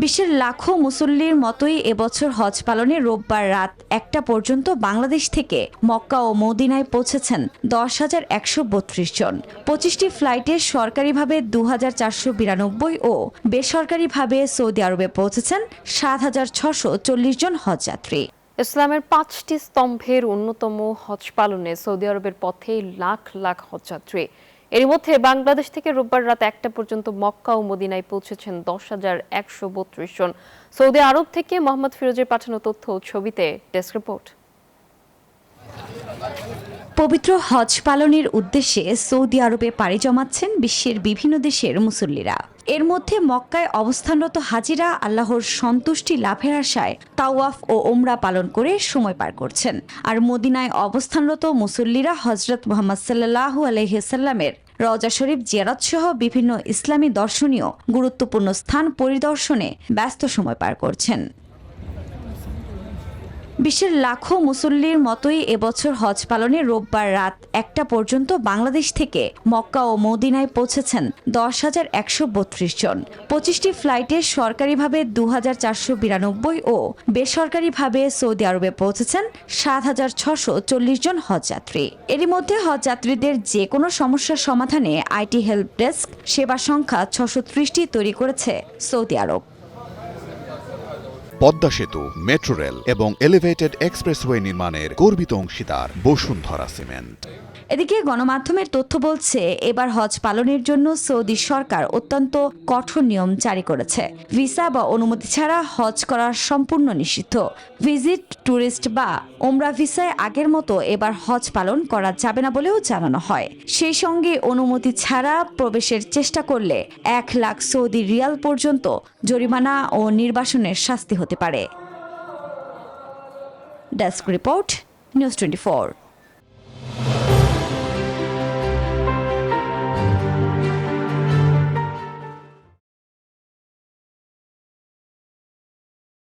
বিশ্বের লাখো মুসল্লির মতোই এবছর হজ পালনে রোববার রাত 1টা পর্যন্ত বাংলাদেশ থেকে মক্কা ও মদিনায় পৌঁছেছেন 10,132 জন। 25টি ফ্লাইটে সরকারিভাবে 2,492 ও বেসরকারিভাবে সৌদি আরবে পৌঁছেছেন 7,640 জন হজযাত্রী। ইসলামের 5টি স্তম্ভের অন্যতম হজ পালনে সৌদি আরবের পথে লাখ লাখ হজযাত্রী। এর মধ্যে বাংলাদেশ থেকে রোববার রাত 1টা পর্যন্ত মক্কা ও মদিনায় পৌঁছেছেন 10,132 জন। সৌদি আরব থেকে মোহাম্মদ ফিরোজের পাঠানো তথ্য ও ছবিতে ডেস্ক রিপোর্ট। পবিত্র হজ পালনের উদ্দেশ্যে সৌদি আরবে পাড়ি জমাচ্ছেন বিশ্বের বিভিন্ন দেশের মুসল্লিরা। এর মধ্যে মক্কায় অবস্থানরত হাজিরা আল্লাহর সন্তুষ্টি লাভের আশায় তাওয়াফ ও ওমরা পালন করে সময় পার করছেন। আর মদিনায় অবস্থানরত মুসল্লিরা হজরত মুহাম্মদ সাল্লাল্লাহু আলাইহি সাল্লামের রওজা শরীফ জিয়ারত সহ বিভিন্ন ইসলামী দর্শনীয় গুরুত্বপূর্ণ স্থান পরিদর্শনে ব্যস্ত সময় পার করছেন। বিশ্বের লাখো মুসল্লির মতোই এবছর হজ পালনে রোববার রাত 1টা পর্যন্ত বাংলাদেশ থেকে মক্কা ও মদিনায় পৌঁছেছেন 10,132 জন। 25টি ফ্লাইটে সরকারিভাবে 2,492 ও বেসরকারিভাবে সৌদি আরবে পৌঁছেছেন 7,640 জন হজযাত্রী। এরই মধ্যে হজযাত্রীদের যে কোনো সমস্যার সমাধানে আইটি হেল্প ডেস্ক সেবা সংখ্যা 630টি তৈরি করেছে সৌদি আরব। পদ্মা সেতু, মেট্রো রেল এবং এলিভেটেড এক্সপ্রেসওয়ে নির্মাণের গর্বিত অংশীদার বসুন্ধরা সিমেন্ট। এদিকে গণমাধ্যমের তথ্য বলছে, এবার হজ পালনের জন্য সৌদি সরকার অত্যন্ত কঠোর নিয়ম জারি করেছে। ভিসা বা অনুমতি ছাড়া হজ করা সম্পূর্ণ নিষিদ্ধ। ভিজিট ট্যুরিস্ট বা ওমরা ভিসায় আগের মতো এবার হজ পালন করা যাবে না বলেও জানানো হয়। সেই সঙ্গে অনুমতি ছাড়া প্রবেশের চেষ্টা করলে 1 লাখ সৌদি রিয়াল পর্যন্ত জরিমানা ও নির্বাসনের শাস্তি হতে পারে। Desk report, news 24।